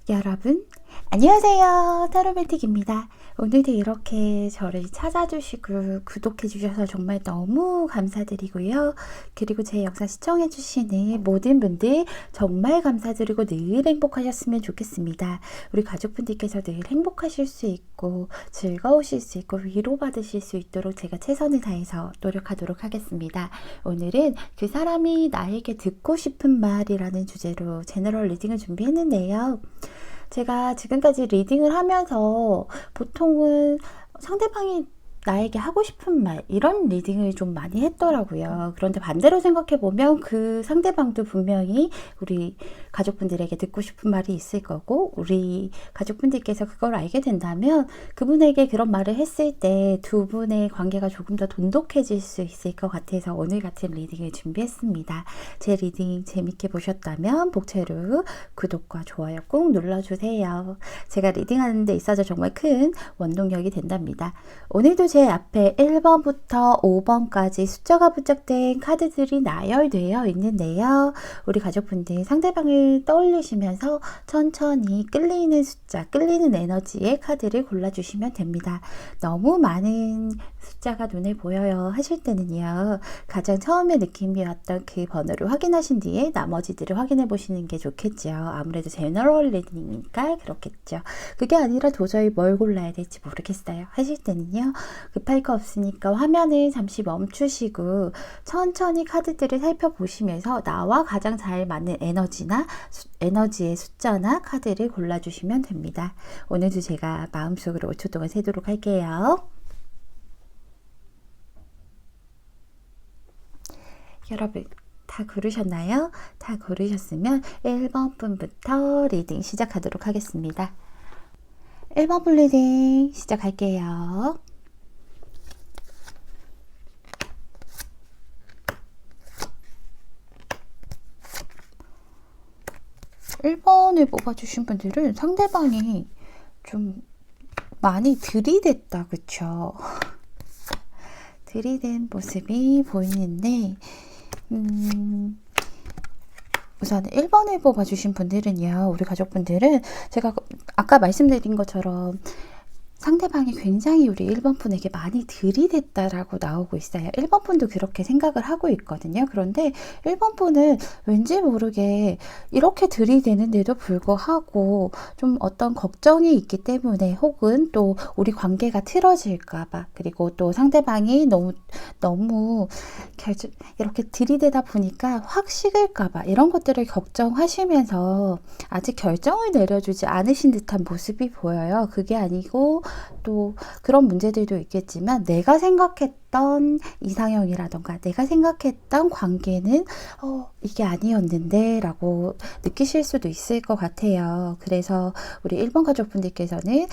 여러분, 안녕하세요. 타로맨틱입니다. 오늘도 이렇게 저를 찾아주시고 구독해주셔서 정말 너무 감사드리고요. 그리고 제 영상 시청해주시는 모든 분들 정말 감사드리고 늘 행복하셨으면 좋겠습니다. 우리 가족분들께서 늘 행복하실 수 있고 즐거우실 수 있고 위로받으실 수 있도록 제가 최선을 다해서 노력하도록 하겠습니다. 오늘은 그 사람이 나에게 듣고 싶은 말이라는 주제로 제너럴 리딩을 준비했는데요. 제가 지금까지 리딩을 하면서 보통은 상대방이 나에게 하고 싶은 말, 이런 리딩을 좀 많이 했더라고요. 그런데 반대로 생각해보면 그 상대방도 분명히 우리 가족분들에게 듣고 싶은 말이 있을 거고, 우리 가족분들께서 그걸 알게 된다면 그분에게 그런 말을 했을 때 두 분의 관계가 조금 더 돈독해질 수 있을 것 같아서 오늘 같은 리딩을 준비했습니다. 제 리딩 재밌게 보셨다면 복채로 구독과 좋아요 꼭 눌러주세요. 제가 리딩하는 데 있어서 정말 큰 원동력이 된답니다. 오늘도 제 앞에 1번부터 5번까지 숫자가 부착된 카드들이 나열되어 있는데요. 우리 가족분들 상대방을 떠올리시면서 천천히 끌리는 숫자, 끌리는 에너지의 카드를 골라주시면 됩니다. 너무 많은 숫자가 눈에 보여요 하실 때는요. 가장 처음에 느낌이 왔던 그 번호를 확인하신 뒤에 나머지들을 확인해 보시는 게 좋겠죠. 아무래도 제너럴 리딩이니까 그렇겠죠. 그게 아니라 도저히 뭘 골라야 될지 모르겠어요 하실 때는요. 급할 거 없으니까 화면을 잠시 멈추시고 천천히 카드들을 살펴보시면서 나와 가장 잘 맞는 에너지나 에너지의 숫자나 카드를 골라주시면 됩니다. 오늘도 제가 마음속으로 5초 동안 세도록 할게요. 여러분 다 고르셨나요? 다 고르셨으면 1번 분부터 리딩 시작하도록 하겠습니다. 1번 분 리딩 시작할게요. 1번을 뽑아주신 분들은 상대방이 좀 많이 들이댔다, 그쵸? 들이댄 모습이 보이는데 우선 1번을 뽑아주신 분들은요, 우리 가족분들은 제가 아까 말씀드린 것처럼 상대방이 굉장히 우리 1번 분에게 많이 들이댔다라고 나오고 있어요. 1번 분도 그렇게 생각을 하고 있거든요. 그런데 1번 분은 왠지 모르게 이렇게 들이대는데도 불구하고 좀 어떤 걱정이 있기 때문에, 혹은 또 우리 관계가 틀어질까봐, 그리고 또 상대방이 너무 이렇게 들이대다 보니까 확 식을까봐 이런 것들을 걱정하시면서 아직 결정을 내려주지 않으신 듯한 모습이 보여요. 그게 아니고 또 그런 문제들도 있겠지만, 내가 생각했던 이상형이라던가 내가 생각했던 관계는 이게 아니었는데 라고 느끼실 수도 있을 것 같아요. 그래서 우리 1번 가족분들께서는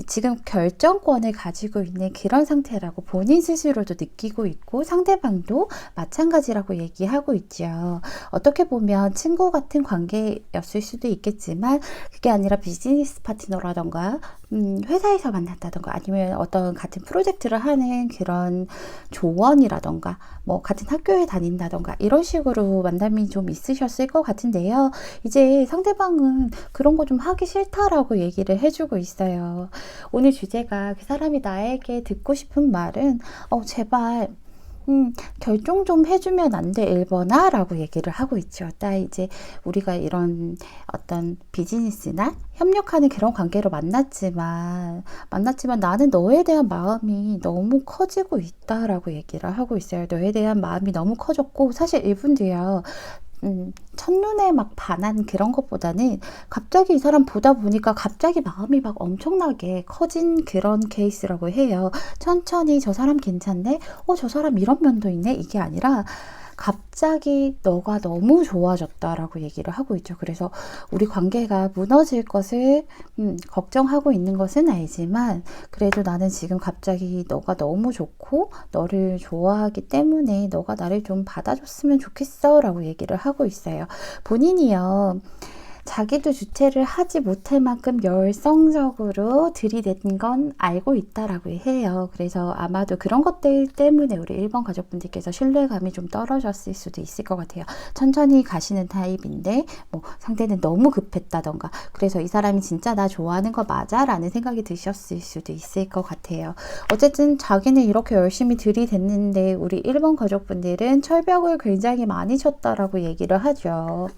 지금 결정권을 가지고 있는 그런 상태라고 본인 스스로도 느끼고 있고, 상대방도 마찬가지라고 얘기하고 있죠. 어떻게 보면 친구 같은 관계였을 수도 있겠지만, 그게 아니라 비즈니스 파트너라던가 회사에서 만났다던가, 아니면 어떤 같은 프로젝트를 하는 그런 조언이라던가, 뭐 같은 학교에 다닌다던가 이런 식으로 만남이 좀 있으셨을 것 같은데요. 이제 상대방은 그런 거 좀 하기 싫다라고 얘기를 해주고 있어요. 오늘 주제가 그 사람이 나에게 듣고 싶은 말은 제발 결정 좀 해주면 안 돼, 1번아? 라고 얘기를 하고 있죠. 딱 이제 우리가 이런 어떤 비즈니스나 협력하는 그런 관계로 만났지만 나는 너에 대한 마음이 너무 커지고 있다라고 얘기를 하고 있어요. 너에 대한 마음이 너무 커졌고, 사실 이분도요, 첫눈에 막 반한 그런 것보다는 갑자기 이 사람 보다 보니까 갑자기 마음이 막 엄청나게 커진 그런 케이스라고 해요. 천천히 저 사람 괜찮네? 저 사람 이런 면도 있네? 이게 아니라 갑자기 너가 너무 좋아졌다라고 얘기를 하고 있죠. 그래서 우리 관계가 무너질 것을 걱정하고 있는 것은 알지만, 그래도 나는 지금 갑자기 너가 너무 좋고 너를 좋아하기 때문에 너가 나를 좀 받아줬으면 좋겠어 라고 얘기를 하고 있어요. 본인이요, 자기도 주체를 하지 못할 만큼 열성적으로 들이댄 건 알고 있다라고 해요. 그래서 아마도 그런 것들 때문에 우리 1번 가족분들께서 신뢰감이 좀 떨어졌을 수도 있을 것 같아요. 천천히 가시는 타입인데 뭐 상대는 너무 급했다던가, 그래서 이 사람이 진짜 나 좋아하는 거 맞아? 라는 생각이 드셨을 수도 있을 것 같아요. 어쨌든 자기는 이렇게 열심히 들이댔는데 우리 1번 가족분들은 철벽을 굉장히 많이 쳤다라고 얘기를 하죠.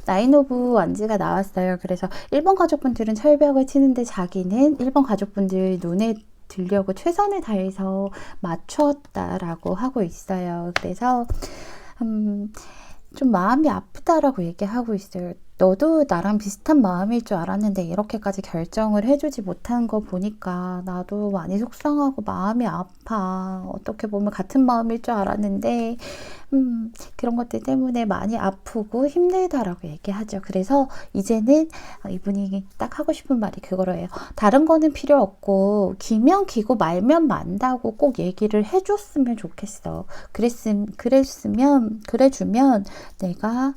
나인 오브 완즈가 나왔어요. 그래서 1번 가족분들은 철벽을 치는데 자기는 1번 가족분들 눈에 들려고 최선을 다해서 맞추었다라고 하고 있어요. 그래서 좀 마음이 아프다라고 얘기하고 있어요. 너도 나랑 비슷한 마음일 줄 알았는데 이렇게까지 결정을 해주지 못한 거 보니까 나도 많이 속상하고 마음이 아파. 어떻게 보면 같은 마음일 줄 알았는데 그런 것들 때문에 많이 아프고 힘들다라고 얘기하죠. 그래서 이제는 이분이 딱 하고 싶은 말이 그거예요. 다른 거는 필요 없고 기면 기고 말면 만다고 꼭 얘기를 해줬으면 좋겠어. 그래주면 내가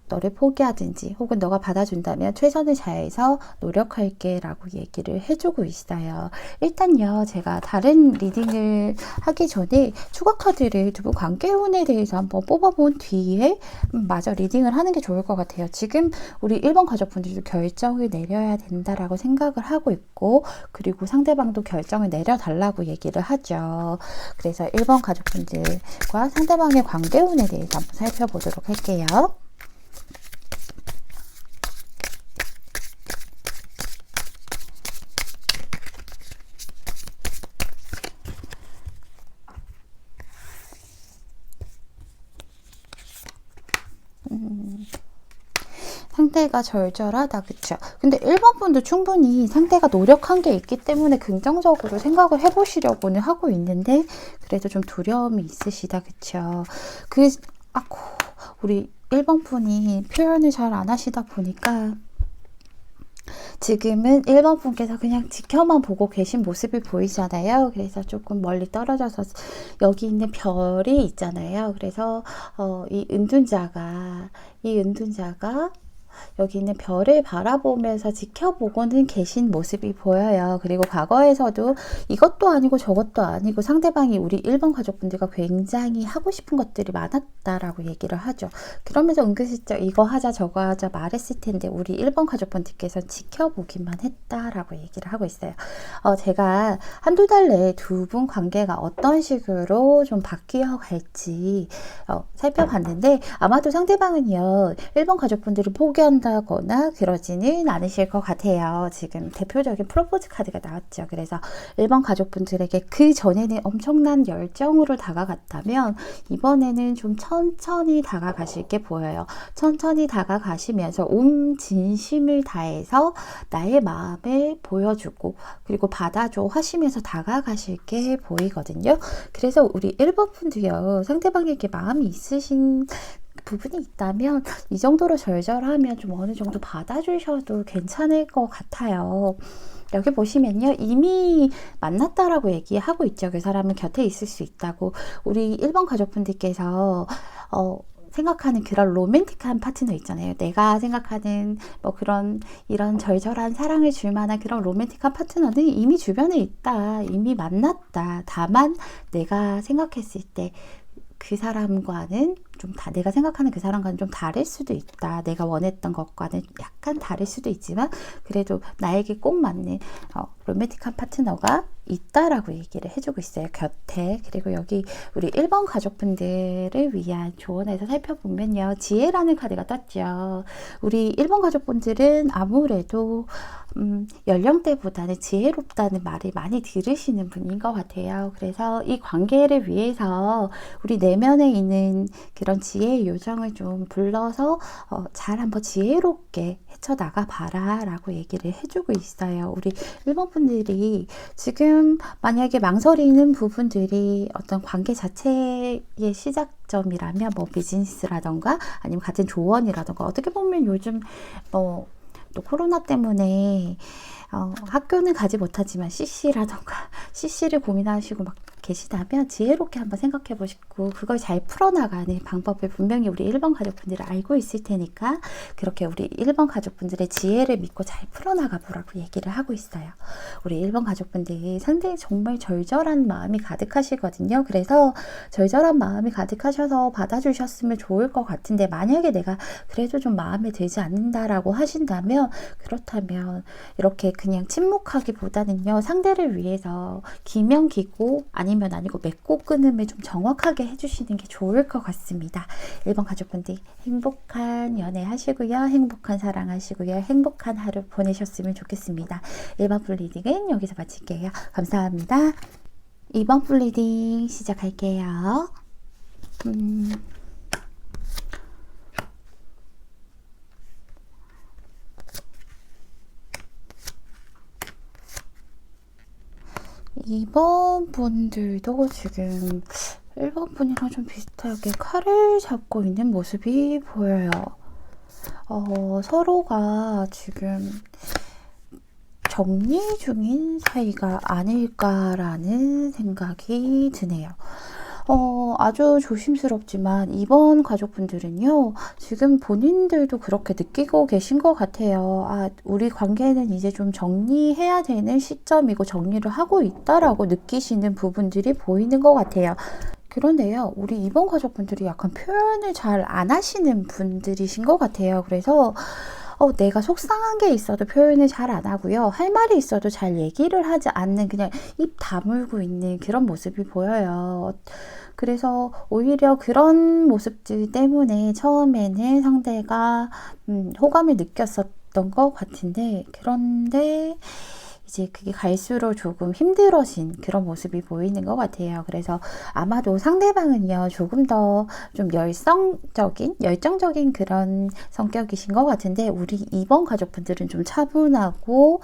너를 포기하든지 혹은 너가 받아준다면 최선을 다해서 노력할게 라고 얘기를 해주고 있어요. 일단요, 제가 다른 리딩을 하기 전에 추가 카드를 두 분 관계운에 대해서 한번 뽑아본 뒤에 마저 리딩을 하는 게 좋을 것 같아요. 지금 우리 1번 가족분들도 결정을 내려야 된다라고 생각을 하고 있고, 그리고 상대방도 결정을 내려달라고 얘기를 하죠. 그래서 1번 가족분들과 상대방의 관계운에 대해서 한번 살펴보도록 할게요. 상대가 절절하다, 그쵸? 근데 1번 분도 충분히 상대가 노력한 게 있기 때문에 긍정적으로 생각을 해보시려고는 하고 있는데 그래도 좀 두려움이 있으시다, 그쵸? 우리 1번 분이 표현을 잘 안 하시다 보니까 지금은 1번 분께서 그냥 지켜만 보고 계신 모습이 보이잖아요. 그래서 조금 멀리 떨어져서 여기 있는 별이 있잖아요. 그래서 이 은둔자가 여기 있는 별을 바라보면서 지켜보고는 계신 모습이 보여요. 그리고 과거에서도 이것도 아니고 저것도 아니고 상대방이 우리 1번 가족분들과 굉장히 하고 싶은 것들이 많았다라고 얘기를 하죠. 그러면서 은근슬쩍 이거 하자 저거 하자 말했을 텐데 우리 1번 가족분들께서 지켜보기만 했다라고 얘기를 하고 있어요. 제가 한두 달 내에 두 분 관계가 어떤 식으로 좀 바뀌어 갈지 살펴봤는데 아마도 상대방은요 1번 가족분들을 포기한다거나 그러지는 않으실 것 같아요. 지금 대표적인 프로포즈 카드가 나왔죠. 그래서 1번 가족분들에게 그 전에는 엄청난 열정으로 다가갔다면 이번에는 좀 천천히 다가가실 게 보여요. 천천히 다가가시면서 온 진심을 다해서 나의 마음을 보여주고 그리고 받아줘 하시면서 다가가실 게 보이거든요. 그래서 우리 1번 분도요. 상대방에게 마음이 있으신 부분이 있다면 이 정도로 절절하면 좀 어느 정도 받아주셔도 괜찮을 것 같아요. 여기 보시면요. 이미 만났다라고 얘기하고 있죠. 그 사람은 곁에 있을 수 있다고. 우리 1번 가족분들께서 생각하는 그런 로맨틱한 파트너 있잖아요. 내가 생각하는 뭐 이런 절절한 사랑을 줄 만한 그런 로맨틱한 파트너는 이미 주변에 있다. 이미 만났다. 다만 내가 생각했을 때 그 사람과는 내가 생각하는 그 사람과는 좀 다를 수도 있다. 내가 원했던 것과는 약간 다를 수도 있지만 그래도 나에게 꼭 맞는 로맨틱한 파트너가 있다라고 얘기를 해주고 있어요. 곁에. 그리고 여기 우리 1번 가족분들을 위한 조언에서 살펴보면요. 지혜라는 카드가 떴죠. 우리 1번 가족분들은 아무래도 연령대보다는 지혜롭다는 말을 많이 들으시는 분인 것 같아요. 그래서 이 관계를 위해서 우리 내면에 있는 그런 지혜의 요정을 좀 불러서 잘 한번 지혜롭게 헤쳐나가 봐라 라고 얘기를 해주고 있어요. 우리 1번 분들이 지금 만약에 망설이는 부분들이 어떤 관계 자체의 시작점이라면 뭐 비즈니스라던가 아니면 같은 조언이라던가 어떻게 보면 요즘 또 코로나 때문에 학교는 가지 못하지만 CC라던가 CC를 고민하시고 막 계시다면 지혜롭게 한번 생각해 보시고 그걸 잘 풀어나가는 방법을 분명히 우리 1번 가족분들이 알고 있을 테니까 그렇게 우리 1번 가족분들의 지혜를 믿고 잘 풀어나가 보라고 얘기를 하고 있어요. 우리 1번 가족분들이 상당히 정말 절절한 마음이 가득하시거든요. 그래서 절절한 마음이 가득하셔서 받아주셨으면 좋을 것 같은데 만약에 내가 그래도 좀 마음에 들지 않는다라고 하신다면 그렇다면 이렇게 그냥 침묵하기보다는요. 상대를 위해서 기면 기고 아니면 아니고 맺고 끊음을 좀 정확하게 해주시는 게 좋을 것 같습니다. 1번 가족분들 행복한 연애 하시고요. 행복한 사랑 하시고요. 행복한 하루 보내셨으면 좋겠습니다. 1번 풀리딩은 여기서 마칠게요. 감사합니다. 2번 풀리딩 시작할게요. 2번 분들도 지금 1번 분이랑 좀 비슷하게 칼을 잡고 있는 모습이 보여요. 서로가 지금 정리 중인 사이가 아닐까라는 생각이 드네요. 아주 조심스럽지만 이번 가족분들은요, 지금 본인들도 그렇게 느끼고 계신 것 같아요. 아, 우리 관계는 이제 좀 정리해야 되는 시점이고 정리를 하고 있다라고 느끼시는 부분들이 보이는 것 같아요. 그런데요, 우리 이번 가족분들이 약간 표현을 잘 안 하시는 분들이신 것 같아요. 그래서 내가 속상한 게 있어도 표현을 잘 안 하고요. 할 말이 있어도 잘 얘기를 하지 않는 그냥 입 다물고 있는 그런 모습이 보여요. 그래서 오히려 그런 모습들 때문에 처음에는 상대가 호감을 느꼈었던 것 같은데 그런데 이제 그게 갈수록 조금 힘들어진 그런 모습이 보이는 것 같아요. 그래서 아마도 상대방은요, 조금 더 좀 열정적인 그런 성격이신 것 같은데, 우리 2번 가족분들은 좀 차분하고,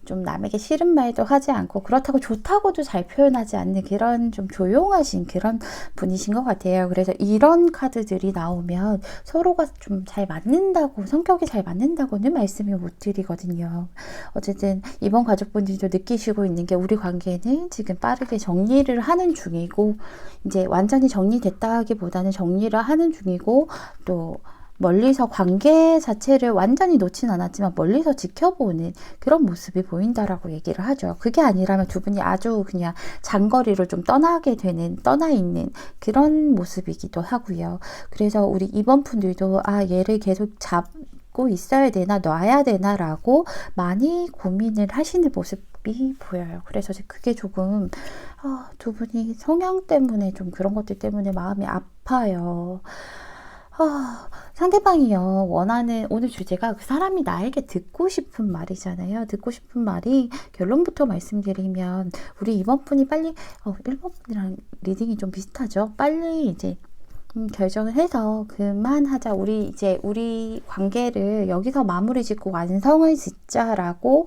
좀 남에게 싫은 말도 하지 않고 그렇다고 좋다고도 잘 표현하지 않는 그런 좀 조용하신 그런 분이신 것 같아요. 그래서 이런 카드들이 나오면 서로가 좀 잘 맞는다고 성격이 잘 맞는다고는 말씀을 못 드리거든요. 어쨌든 이번 가족분들도 느끼시고 있는 게 우리 관계는 지금 빠르게 정리를 하는 중이고 이제 완전히 정리됐다기보다는 정리를 하는 중이고 또 멀리서 관계 자체를 완전히 놓진 않았지만 멀리서 지켜보는 그런 모습이 보인다라고 얘기를 하죠. 그게 아니라면 두 분이 아주 그냥 장거리로 좀 떠나 있는 그런 모습이기도 하고요. 그래서 우리 이번 분들도 얘를 계속 잡고 있어야 되나 놔야 되나 라고 많이 고민을 하시는 모습이 보여요. 그래서 그게 조금 두 분이 성향 때문에 좀 그런 것들 때문에 마음이 아파요. 상대방이요, 원하는, 오늘 주제가 그 사람이 나에게 듣고 싶은 말이잖아요. 듣고 싶은 말이, 결론부터 말씀드리면, 우리 이번 분이 빨리, 1번 분이랑 리딩이 좀 비슷하죠? 빨리 이제, 결정을 해서 그만하자. 우리 관계를 여기서 마무리 짓고 완성을 짓자라고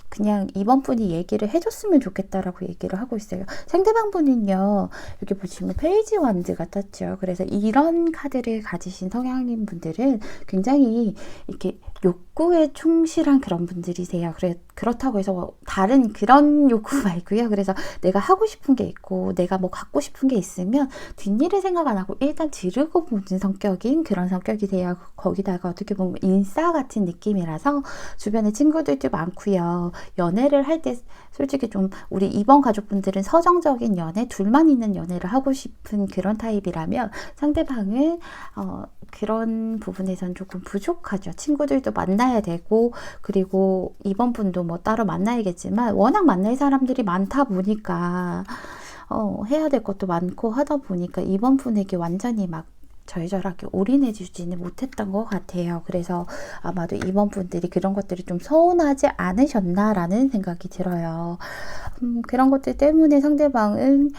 그냥 이번 분이 얘기를 해줬으면 좋겠다라고 얘기를 하고 있어요. 상대방 분은요, 여기 보시면 페이지 원드가 떴죠. 그래서 이런 카드를 가지신 성향인 분들은 굉장히 이렇게 욕구에 충실한 그런 분들이세요. 그렇다고 해서 다른 그런 욕구 말고요. 그래서 내가 하고 싶은 게 있고 내가 뭐 갖고 싶은 게 있으면 뒷일을 생각 안 하고 일단 지르고 보는 성격인 그런 성격이세요. 거기다가 어떻게 보면 인싸 같은 느낌이라서 주변에 친구들도 많고요. 연애를 할 때 솔직히 좀 우리 이번 가족분들은 서정적인 연애, 둘만 있는 연애를 하고 싶은 그런 타입이라면 상대방은 그런 부분에선 조금 부족하죠. 친구들도 만나야 되고 그리고 이번 분도 뭐 따로 만나야겠지만 워낙 만날 사람들이 많다 보니까 해야 될 것도 많고 하다 보니까 이번 분에게 완전히 막 절절하게 올인해 주지는 못했던 것 같아요. 그래서 아마도 이번 분들이 그런 것들이 좀 서운하지 않으셨나라는 생각이 들어요. 그런 것들 때문에 상대방은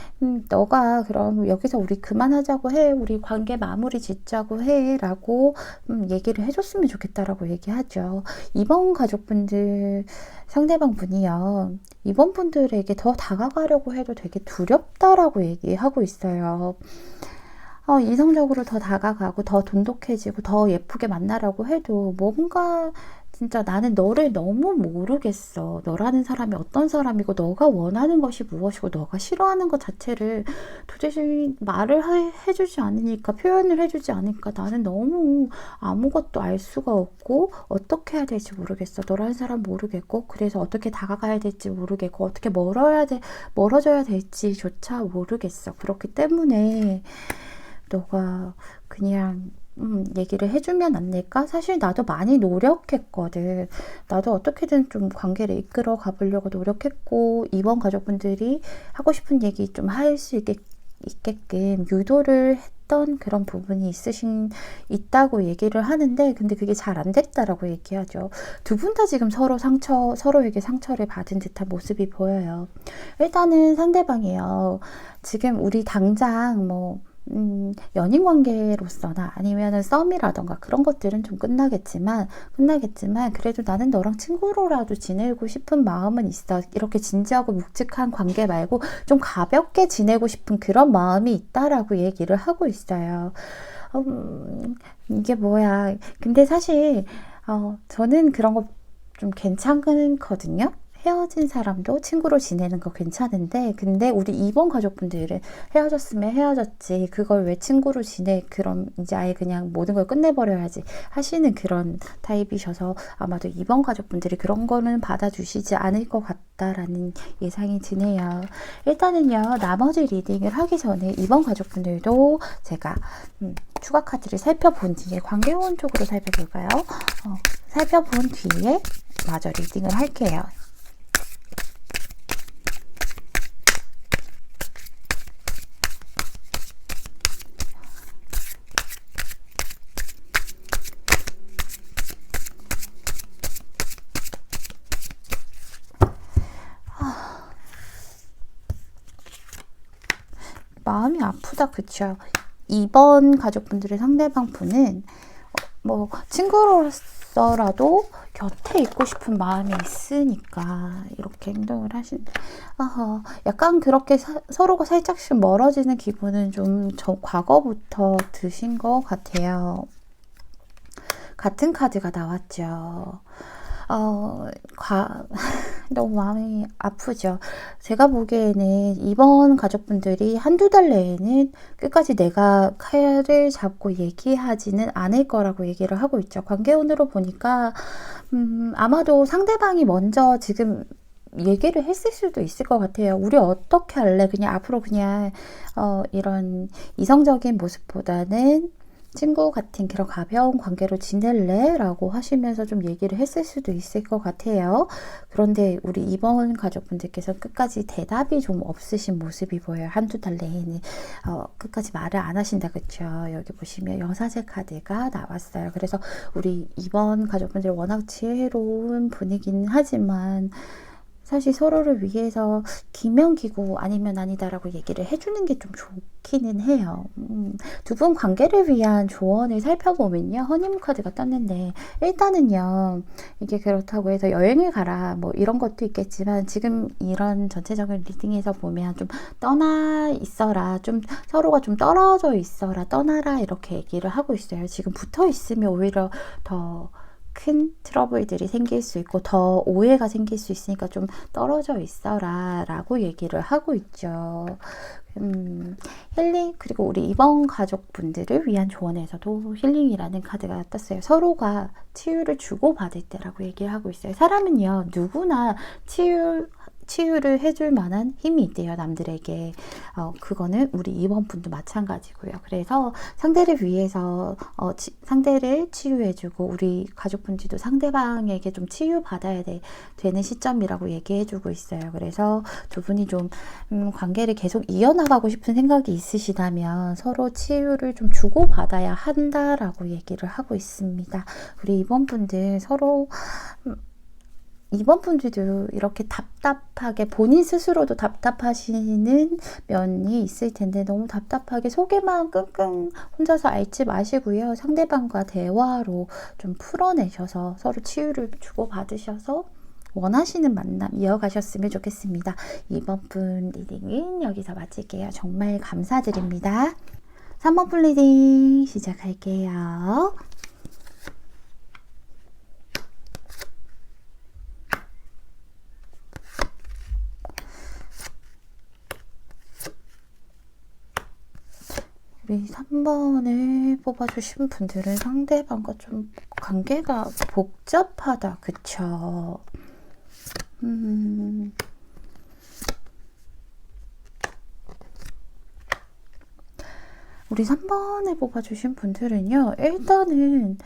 너가 그럼 여기서 우리 그만하자고 해. 우리 관계 마무리 짓자고 해. 라고 얘기를 해줬으면 좋겠다라고 얘기하죠. 이번 가족분들 상대방 분이요. 이번 분들에게 더 다가가려고 해도 되게 두렵다라고 얘기하고 있어요. 이성적으로 더 다가가고 더 돈독해지고 더 예쁘게 만나려고 해도 뭔가 진짜 나는 너를 너무 모르겠어. 너라는 사람이 어떤 사람이고 너가 원하는 것이 무엇이고 너가 싫어하는 것 자체를 도대체 말을 해주지 않으니까, 표현을 해주지 않으니까 나는 너무 아무것도 알 수가 없고 어떻게 해야 될지 모르겠어. 너라는 사람 모르겠고, 그래서 어떻게 다가가야 될지 모르겠고, 어떻게 멀어져야 될지조차 모르겠어. 그렇기 때문에 너가 그냥 얘기를 해주면 안 될까? 사실 나도 많이 노력했거든. 나도 어떻게든 좀 관계를 이끌어 가보려고 노력했고, 이번 가족분들이 하고 싶은 얘기 좀 할 수 있게끔 유도를 했던 그런 부분이 있다고 얘기를 하는데, 근데 그게 잘 안 됐다라고 얘기하죠. 두 분 다 지금 서로에게 상처를 받은 듯한 모습이 보여요. 일단은 상대방이요. 지금 우리 당장 연인 관계로서나 아니면은 썸이라던가 그런 것들은 좀 끝나겠지만 그래도 나는 너랑 친구로라도 지내고 싶은 마음은 있어. 이렇게 진지하고 묵직한 관계 말고 좀 가볍게 지내고 싶은 그런 마음이 있다라고 얘기를 하고 있어요. 이게 뭐야. 근데 사실 저는 그런 거 좀 괜찮거든요. 헤어진 사람도 친구로 지내는 거 괜찮은데, 근데 우리 이번 가족분들은 헤어졌으면 헤어졌지, 그걸 왜 친구로 지내, 그럼 이제 아예 그냥 모든 걸 끝내버려야지 하시는 그런 타입이셔서 아마도 이번 가족분들이 그런 거는 받아주시지 않을 것 같다라는 예상이 드네요. 일단은요, 나머지 리딩을 하기 전에 이번 가족분들도 제가 추가 카드를 살펴본 뒤에 관계원 쪽으로 살펴볼까요? 살펴본 뒤에 마저 리딩을 할게요. 마음이 아프다, 그쵸? 이번 가족분들의 상대방 분은 친구로서라도 곁에 있고 싶은 마음이 있으니까 이렇게 행동을 하신다. 약간 그렇게 서로가 살짝씩 멀어지는 기분은 좀 과거부터 드신 것 같아요. 같은 카드가 나왔죠. 너무 마음이 아프죠. 제가 보기에는 이번 가족분들이 한두 달 내에는 끝까지 내가 칼을 잡고 얘기하지는 않을 거라고 얘기를 하고 있죠. 관계운으로 보니까 아마도 상대방이 먼저 지금 얘기를 했을 수도 있을 것 같아요. 우리 어떻게 할래? 그냥 앞으로 그냥 이런 이성적인 모습보다는 친구 같은 그런 가벼운 관계로 지낼래? 라고 하시면서 좀 얘기를 했을 수도 있을 것 같아요. 그런데 우리 이번 가족분들께서 끝까지 대답이 좀 없으신 모습이 보여요. 한두 달 내에는 끝까지 말을 안 하신다, 그쵸? 여기 보시면 영사제 카드가 나왔어요. 그래서 우리 이번 가족분들 워낙 지혜로운 분이긴 하지만 사실 서로를 위해서 기면 기고 아니면 아니다라고 얘기를 해주는 게 좀 좋기는 해요. 두 분 관계를 위한 조언을 살펴보면요. 허니문 카드가 떴는데, 일단은요, 이게 그렇다고 해서 여행을 가라, 이런 것도 있겠지만, 지금 이런 전체적인 리딩에서 보면 좀 떠나 있어라, 좀 서로가 좀 떨어져 있어라, 떠나라, 이렇게 얘기를 하고 있어요. 지금 붙어 있으면 오히려 더 큰 트러블들이 생길 수 있고 더 오해가 생길 수 있으니까 좀 떨어져 있어라 라고 얘기를 하고 있죠. 힐링, 그리고 우리 이번 가족분들을 위한 조언에서도 힐링이라는 카드가 떴어요. 서로가 치유를 주고받을 때라고 얘기를 하고 있어요. 사람은요, 누구나 치유를 해줄 만한 힘이 있대요, 남들에게. 그거는 우리 이번 분도 마찬가지고요. 그래서 상대를 위해서 상대를 치유해주고, 우리 가족분들도 상대방에게 좀 치유받아야 되는 시점이라고 얘기해주고 있어요. 그래서 두 분이 좀 관계를 계속 이어나가고 싶은 생각이 있으시다면 서로 치유를 좀 주고받아야 한다라고 얘기를 하고 있습니다. 우리 이번 분들 서로 이번 분들도 이렇게 답답하게 본인 스스로도 답답하시는 면이 있을 텐데 너무 답답하게 속에만 끙끙 혼자서 앓지 마시고요. 상대방과 대화로 좀 풀어내셔서 서로 치유를 주고받으셔서 원하시는 만남 이어가셨으면 좋겠습니다. 이번 분 리딩은 여기서 마칠게요. 정말 감사드립니다. 3번 분 리딩 시작할게요. 우리 3번을 뽑아주신 분들은 상대방과 좀 관계가 복잡하다. 그쵸? 우리 3번을 뽑아주신 분들은요, 일단은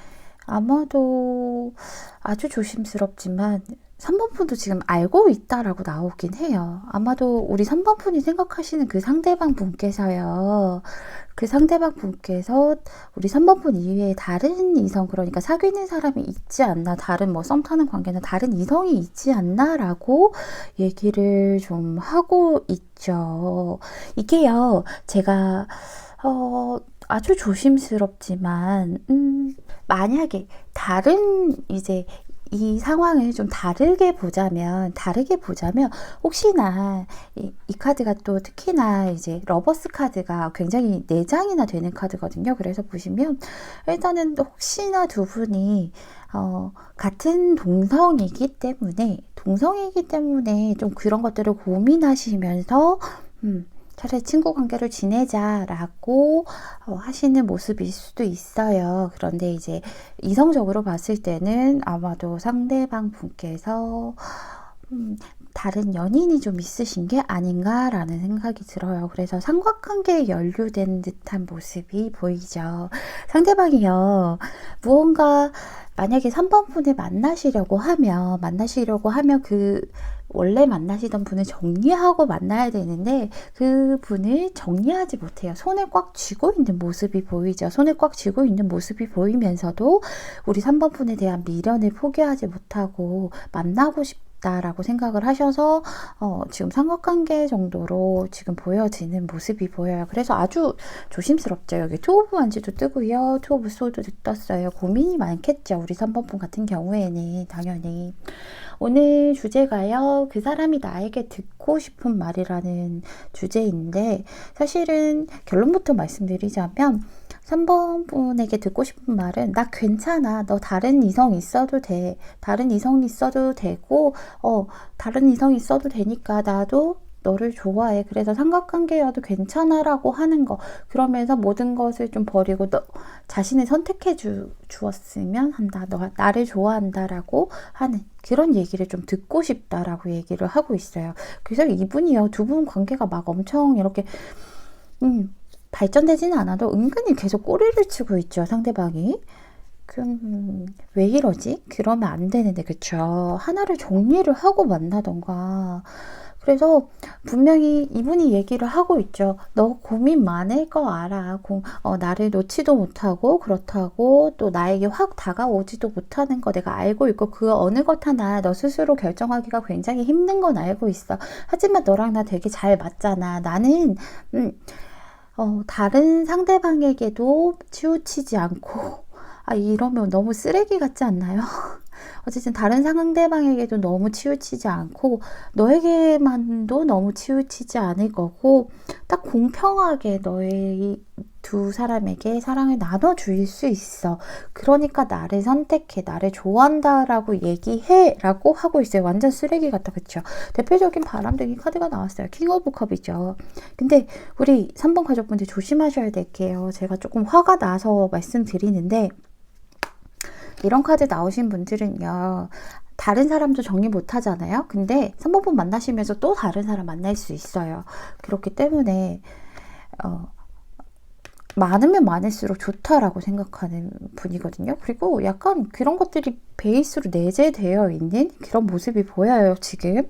아마도 아주 조심스럽지만 3번 분도 지금 알고 있다라고 나오긴 해요. 아마도 우리 3번 분이 생각하시는 그 상대방 분께서요. 그 상대방 분께서 우리 3번 분 이외에 다른 이성, 그러니까 사귀는 사람이 있지 않나, 다른 뭐 썸 타는 관계나 다른 이성이 있지 않나라고 얘기를 좀 하고 있죠. 이게요, 제가 아주 조심스럽지만, 만약에 다른 이제 이 상황을 좀 다르게 보자면, 혹시나 이 카드가 또 특히나 이제 러버스 카드가 굉장히 4장이나 되는 카드거든요. 그래서 보시면 일단은 혹시나 두 분이 같은 동성이기 때문에 좀 그런 것들을 고민하시면서 차라리 친구 관계를 지내자라고 하시는 모습일 수도 있어요. 그런데 이제 이성적으로 봤을 때는 아마도 상대방 분께서 다른 연인이 좀 있으신 게 아닌가라는 생각이 들어요. 그래서 삼각관계에 연루된 듯한 모습이 보이죠. 상대방이요, 무언가 만약에 3번 분을 만나시려고 하면 그 원래 만나시던 분을 정리하고 만나야 되는데 그 분을 정리하지 못해요. 손을 꽉 쥐고 있는 모습이 보이죠. 손을 꽉 쥐고 있는 모습이 보이면서도 우리 3번 분에 대한 미련을 포기하지 못하고 만나고 싶다라고 생각을 하셔서 지금 삼각관계 정도로 지금 보여지는 모습이 보여요. 그래서 아주 조심스럽죠. 여기 투 오브 완지도 뜨고요. 투 오브 소드도 떴어요. 고민이 많겠죠. 우리 3번 분 같은 경우에는 당연히. 오늘 주제가요, 그 사람이 나에게 듣고 싶은 말이라는 주제인데, 사실은 결론부터 말씀드리자면 3번 분에게 듣고 싶은 말은, 나 괜찮아, 너 다른 이성 있어도 돼, 다른 이성 있어도 되고 다른 이성 있어도 되니까 나도 너를 좋아해. 그래서 삼각관계여도 괜찮아 라고 하는 거. 그러면서 모든 것을 좀 버리고 너 자신을 선택해 주었으면 한다. 너가 나를 좋아한다 라고 하는 그런 얘기를 좀 듣고 싶다 라고 얘기를 하고 있어요. 그래서 이분이요, 두 분 관계가 막 엄청 이렇게 발전되지는 않아도 은근히 계속 꼬리를 치고 있죠, 상대방이. 왜 이러지? 그러면 안 되는데, 그쵸? 하나를 정리를 하고 만나던가. 그래서 분명히 이분이 얘기를 하고 있죠. 너 고민 많을 거 알아. 나를 놓지도 못하고 그렇다고 또 나에게 확 다가오지도 못하는 거 내가 알고 있고, 그 어느 것 하나 너 스스로 결정하기가 굉장히 힘든 건 알고 있어. 하지만 너랑 나 되게 잘 맞잖아. 나는 다른 상대방에게도 치우치지 않고, 이러면 너무 쓰레기 같지 않나요? 어쨌든 다른 상대방에게도 너무 치우치지 않고 너에게만도 너무 치우치지 않을 거고, 딱 공평하게 너의 두 사람에게 사랑을 나눠줄 수 있어. 그러니까 나를 선택해, 나를 좋아한다 라고 얘기해 라고 하고 있어요. 완전 쓰레기 같다, 그쵸? 대표적인 바람둥이 카드가 나왔어요. 킹 오브 컵이죠. 근데 우리 3번 가족분들 조심하셔야 될게요. 제가 조금 화가 나서 말씀드리는데, 이런 카드 나오신 분들은요, 다른 사람도 정리 못 하잖아요. 근데 3번 만나시면서 또 다른 사람 만날 수 있어요. 그렇기 때문에 많으면 많을수록 좋다라고 생각하는 분이거든요. 그리고 약간 그런 것들이 베이스로 내재되어 있는 그런 모습이 보여요, 지금.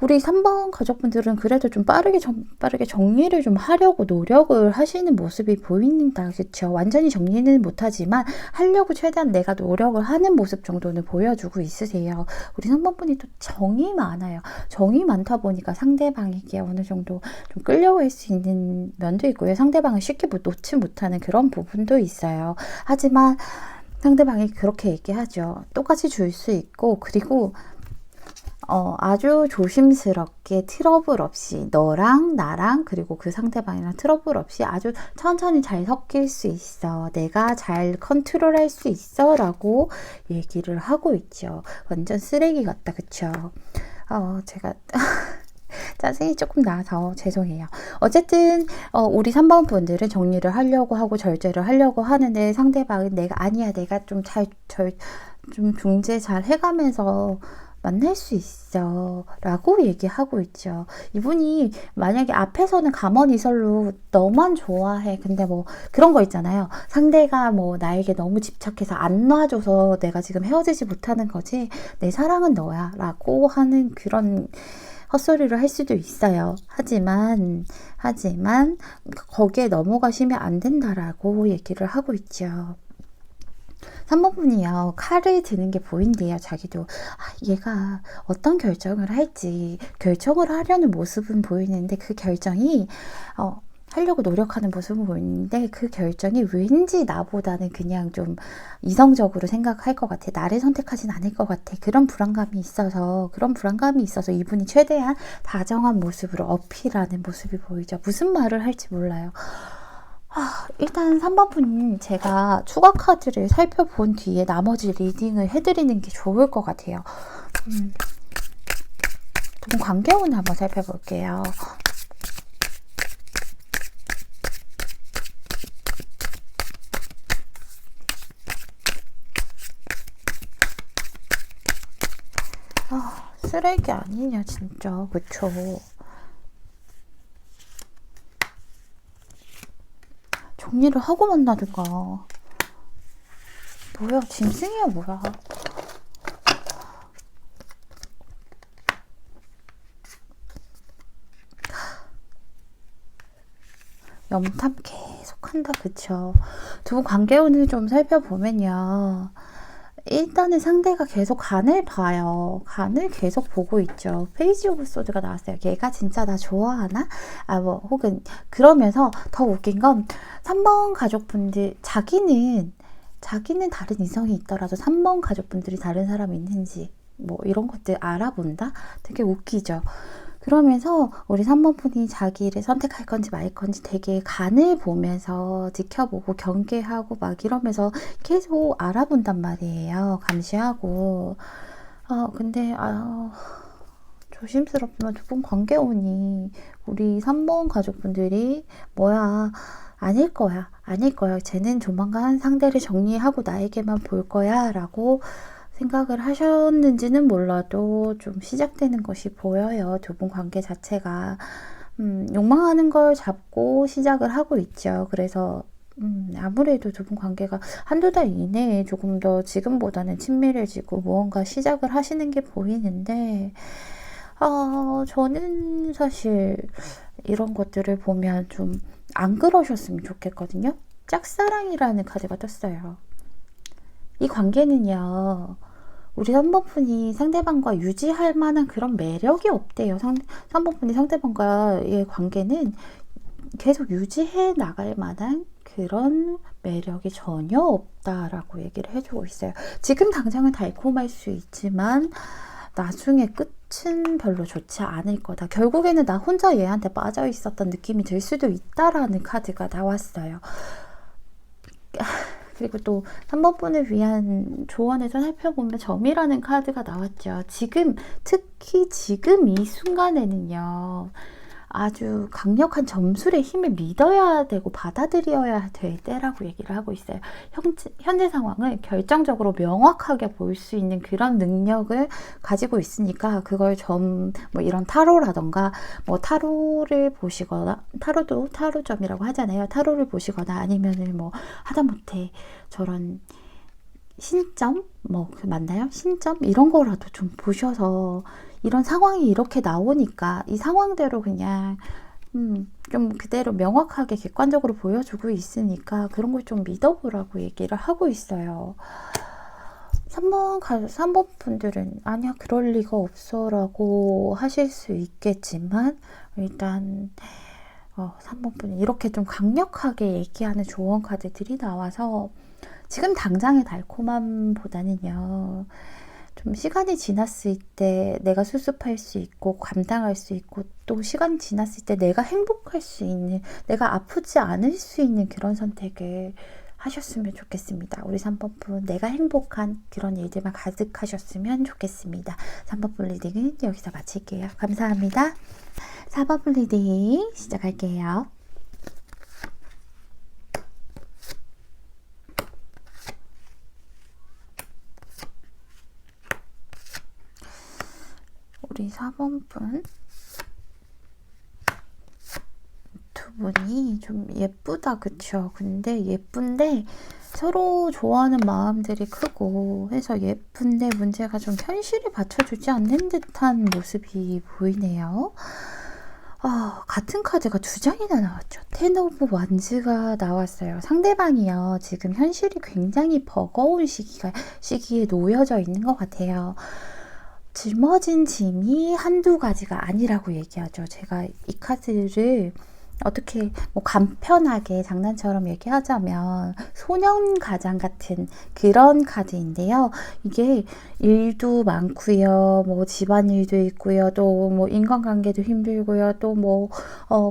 우리 3번 가족분들은 그래도 좀 빠르게 정리를 좀 하려고 노력을 하시는 모습이 보인다. 그렇죠? 완전히 정리는 못하지만 하려고 최대한 내가 노력을 하는 모습 정도는 보여주고 있으세요. 우리 3번 분이 또 정이 많아요. 정이 많다 보니까 상대방에게 어느 정도 좀 끌려갈 수 있는 면도 있고요. 상대방을 쉽게 놓지 못하는 그런 부분도 있어요. 하지만 상대방이 그렇게 얘기하죠. 똑같이 줄 수 있고, 그리고 아주 조심스럽게 트러블 없이 너랑 나랑 그리고 그 상대방이랑 트러블 없이 아주 천천히 잘 섞일 수 있어. 내가 잘 컨트롤할 수 있어 라고 얘기를 하고 있죠. 완전 쓰레기 같다, 그쵸? 제가 짜증이 조금 나서 죄송해요. 어쨌든 우리 3번 분들은 정리를 하려고 하고 절제를 하려고 하는데 상대방은 내가 아니야, 내가 좀 좀 중재 잘 해가면서 만날 수 있어 라고 얘기하고 있죠. 이분이 만약에 앞에서는 가머니설로 너만 좋아해, 근데 뭐 그런 거 있잖아요. 상대가 뭐 나에게 너무 집착해서 안 놔줘서 내가 지금 헤어지지 못하는 거지, 내 사랑은 너야 라고 하는 그런 헛소리를 할 수도 있어요. 하지만 거기에 넘어가시면 안 된다라고 얘기를 하고 있죠. 3번 분이요, 칼을 드는 게 보인대요. 자기도 얘가 어떤 결정을 할지 결정을 하려는 모습은 보이는데 그 결정이 하려고 노력하는 모습은 보이는데 그 결정이 왠지 나보다는 그냥 좀 이성적으로 생각할 것 같아, 나를 선택하진 않을 것 같아, 그런 불안감이 있어서 이분이 최대한 다정한 모습으로 어필하는 모습이 보이죠. 무슨 말을 할지 몰라요. 일단 3번 분 제가 추가 카드를 살펴본 뒤에 나머지 리딩을 해드리는 게 좋을 것 같아요. 두 분 관계운을 한번 살펴볼게요. 쓰레기 아니냐 진짜, 그쵸? 정리를 하고 만나든가. 뭐야, 짐승이야 뭐야. 염탐 계속한다, 그쵸? 두 분 관계운을 좀 살펴보면요, 일단은 상대가 계속 간을 봐요. 간을 계속 보고 있죠. 페이지 오브 소드가 나왔어요. 얘가 진짜 나 좋아하나? 혹은 그러면서 더 웃긴 건 3번 가족분들, 자기는 다른 이성이 있더라도 3번 가족분들이 다른 사람이 있는지 뭐 이런 것들 알아본다? 되게 웃기죠. 그러면서 우리 3번 분이 자기를 선택할 건지 말 건지 되게 간을 보면서 지켜보고 경계하고 막 이러면서 계속 알아본단 말이에요. 감시하고. 근데 조심스럽지만 두 분 관계운이 우리 3번 가족분들이 뭐야, 아닐 거야. 쟤는 조만간 상대를 정리하고 나에게만 볼 거야 라고 생각을 하셨는지는 몰라도 좀 시작되는 것이 보여요. 두 분 관계 자체가 욕망하는 걸 잡고 시작을 하고 있죠. 그래서 아무래도 두 분 관계가 한두 달 이내에 조금 더 지금보다는 친밀해지고 무언가 시작을 하시는 게 보이는데 저는 사실 이런 것들을 보면 좀 안 그러셨으면 좋겠거든요. 짝사랑이라는 카드가 떴어요. 이 관계는요, 우리 3번 분이 상대방과 유지할 만한 그런 매력이 없대요. 3번 분이 상대방과의 관계는 계속 유지해 나갈 만한 그런 매력이 전혀 없다라고 얘기를 해주고 있어요. 지금 당장은 달콤할 수 있지만 나중에 끝은 별로 좋지 않을 거다. 결국에는 나 혼자 얘한테 빠져 있었던 느낌이 들 수도 있다라는 카드가 나왔어요. 그리고 또 3번 분을 위한 조언에서 살펴보면 점이라는 카드가 나왔죠. 특히 지금 이 순간에는요, 아주 강력한 점술의 힘을 믿어야 되고 받아들여야 될 때라고 얘기를 하고 있어요. 현재 상황을 결정적으로 명확하게 볼 수 있는 그런 능력을 가지고 있으니까 그걸 뭐 이런 타로라던가 뭐 타로를 보시거나, 타로도 타로점이라고 하잖아요. 타로를 보시거나 아니면은 뭐 하다못해 저런 신점? 맞나요? 신점? 이런 거라도 좀 보셔서, 이런 상황이 이렇게 나오니까 이 상황대로 그냥 좀 그대로 명확하게 객관적으로 보여주고 있으니까 그런 걸 좀 믿어보라고 얘기를 하고 있어요. 3번 분들은 아니야, 그럴 리가 없어 라고 하실 수 있겠지만, 일단 3번 분이 이렇게 좀 강력하게 얘기하는 조언 카드들이 나와서 지금 당장의 달콤함보다는요, 좀 시간이 지났을 때 내가 수습할 수 있고 감당할 수 있고, 또 시간이 지났을 때 내가 행복할 수 있는, 내가 아프지 않을 수 있는 그런 선택을 하셨으면 좋겠습니다. 우리 3번분 내가 행복한 그런 일들만 가득하셨으면 좋겠습니다. 3번분 리딩은 여기서 마칠게요. 감사합니다. 4번분 리딩 시작할게요. 우리 4번분 두 분이 좀 예쁘다 그쵸? 근데 예쁜데 서로 좋아하는 마음들이 크고 해서 예쁜데 문제가 좀 현실에 받쳐주지 않는 듯한 모습이 보이네요. 같은 카드가 두 장이나 나왔죠. 텐 오브 완즈가 나왔어요. 상대방이요. 지금 현실이 굉장히 버거운 시기에 놓여져 있는 것 같아요. 짊어진 짐이 한두 가지가 아니라고 얘기하죠. 제가 이 카드를 어떻게 간편하게 장난처럼 얘기하자면 소년 가장 같은 그런 카드인데요. 이게 일도 많고요. 집안일도 있고요. 또 인간관계도 힘들고요. 또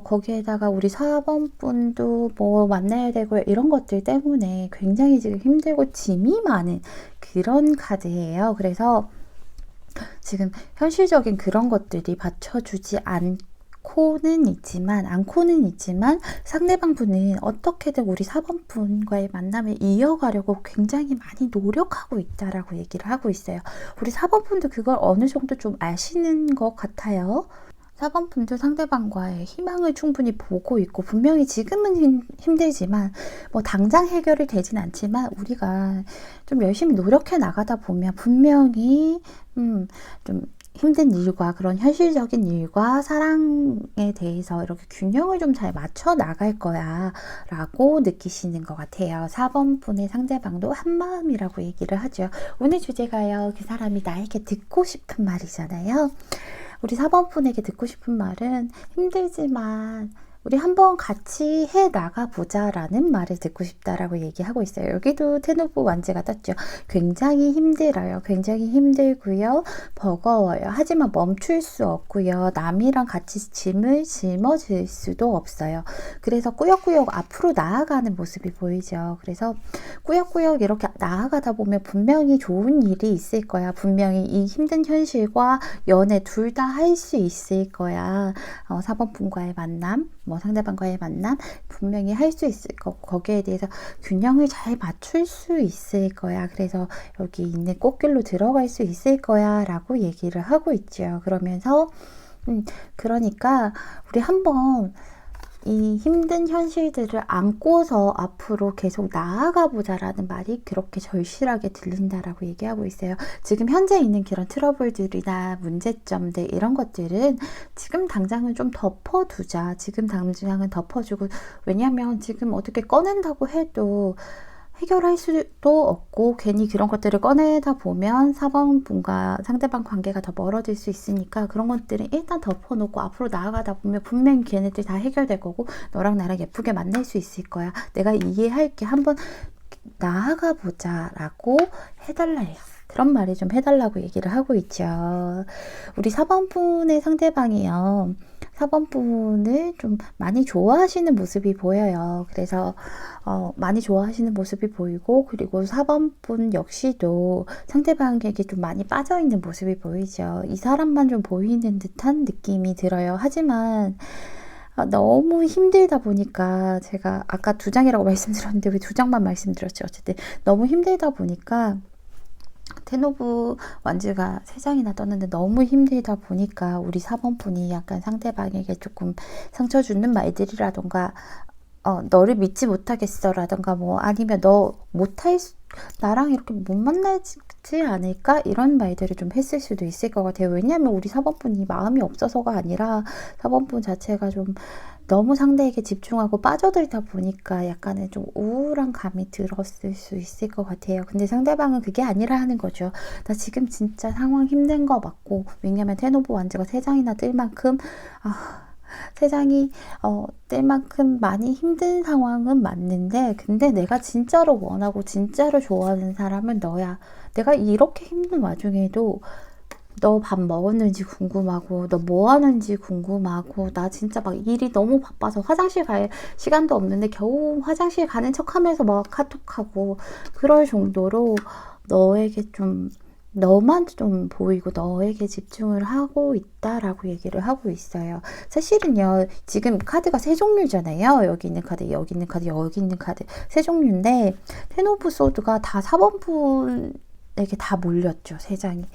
거기에다가 우리 4번 분도 만나야 되고요. 이런 것들 때문에 굉장히 지금 힘들고 짐이 많은 그런 카드예요. 그래서 지금 현실적인 그런 것들이 받쳐주지 않고는 있지만 상대방 분은 어떻게든 우리 4번 분과의 만남을 이어가려고 굉장히 많이 노력하고 있다라고 얘기를 하고 있어요. 우리 4번 분도 그걸 어느 정도 좀 아시는 것 같아요. 4번 분도 상대방과의 희망을 충분히 보고 있고 분명히 지금은 힘들지만 당장 해결이 되진 않지만 우리가 좀 열심히 노력해 나가다 보면 분명히 좀 힘든 일과 그런 현실적인 일과 사랑에 대해서 이렇게 균형을 좀 잘 맞춰 나갈 거야 라고 느끼시는 것 같아요. 4번 분의 상대방도 한마음이라고 얘기를 하죠. 오늘 주제가요. 그 사람이 나에게 듣고 싶은 말이잖아요. 우리 4번 분에게 듣고 싶은 말은 힘들지만 우리 한번 같이 해 나가 보자 라는 말을 듣고 싶다라고 얘기하고 있어요. 여기도 텐 오브 완즈가 떴죠. 굉장히 힘들어요. 굉장히 힘들고요. 버거워요. 하지만 멈출 수 없고요. 남이랑 같이 짐을 짊어질 수도 없어요. 그래서 꾸역꾸역 앞으로 나아가는 모습이 보이죠. 그래서 꾸역꾸역 이렇게 나아가다 보면 분명히 좋은 일이 있을 거야. 분명히 이 힘든 현실과 연애 둘 다 할 수 있을 거야. 4번 분과의 만남, 상대방과의 만남 분명히 할 수 있을 거고 거기에 대해서 균형을 잘 맞출 수 있을 거야. 그래서 여기 있는 꽃길로 들어갈 수 있을 거야 라고 얘기를 하고 있죠. 그러면서 그러니까 우리 한번 이 힘든 현실들을 안고서 앞으로 계속 나아가 보자라는 말이 그렇게 절실하게 들린다라고 얘기하고 있어요. 지금 현재 있는 그런 트러블들이나 문제점들 이런 것들은 지금 당장은 좀 덮어두자. 지금 당장은 덮어주고 왜냐하면 지금 어떻게 꺼낸다고 해도 해결할 수도 없고 괜히 그런 것들을 꺼내다 보면 4번 분과 상대방 관계가 더 멀어질 수 있으니까 그런 것들은 일단 덮어놓고 앞으로 나아가다 보면 분명히 걔네들 다 해결될 거고 너랑 나랑 예쁘게 만날 수 있을 거야. 내가 이해할게. 한번 나아가 보자 라고 해달래요. 그런 말을 좀 해달라고 얘기를 하고 있죠. 우리 4번 분의 상대방이요. 4번 분을 좀 많이 좋아하시는 모습이 보여요. 그래서 많이 좋아하시는 모습이 보이고 그리고 4번 분 역시도 상대방에게 좀 많이 빠져있는 모습이 보이죠. 이 사람만 좀 보이는 듯한 느낌이 들어요. 하지만 너무 힘들다 보니까 제가 아까 두 장이라고 말씀드렸는데 왜 두 장만 말씀드렸지? 어쨌든 너무 힘들다 보니까 텐 오브 완즈가 3장이나 떴는데 너무 힘들다 보니까 우리 4번 분이 약간 상대방에게 조금 상처 주는 말들이라던가 너를 믿지 못하겠어 라던가 아니면 너 나랑 이렇게 못 만나지 않을까? 이런 말들을 좀 했을 수도 있을 것 같아요. 왜냐하면 우리 4번 분이 마음이 없어서가 아니라 4번 분 자체가 좀 너무 상대에게 집중하고 빠져들다 보니까 약간의 좀 우울한 감이 들었을 수 있을 것 같아요. 근데 상대방은 그게 아니라 하는 거죠. 나 지금 진짜 상황 힘든 거 맞고 왜냐면 텐 오브 완즈가 3장이나 뜰 만큼 세상이 뜰 만큼 많이 힘든 상황은 맞는데 근데 내가 진짜로 원하고 진짜로 좋아하는 사람은 너야. 내가 이렇게 힘든 와중에도 너 밥 먹었는지 궁금하고, 너 뭐 하는지 궁금하고, 나 진짜 막 일이 너무 바빠서 화장실 갈 시간도 없는데 겨우 화장실 가는 척 하면서 막 카톡하고, 그럴 정도로 너에게 좀, 너만 좀 보이고 너에게 집중을 하고 있다라고 얘기를 하고 있어요. 사실은요, 지금 카드가 세 종류잖아요. 여기 있는 카드, 여기 있는 카드, 여기 있는 카드. 세 종류인데, 텐 오브 소드가 다 4번분에게 다 몰렸죠. 세 장이.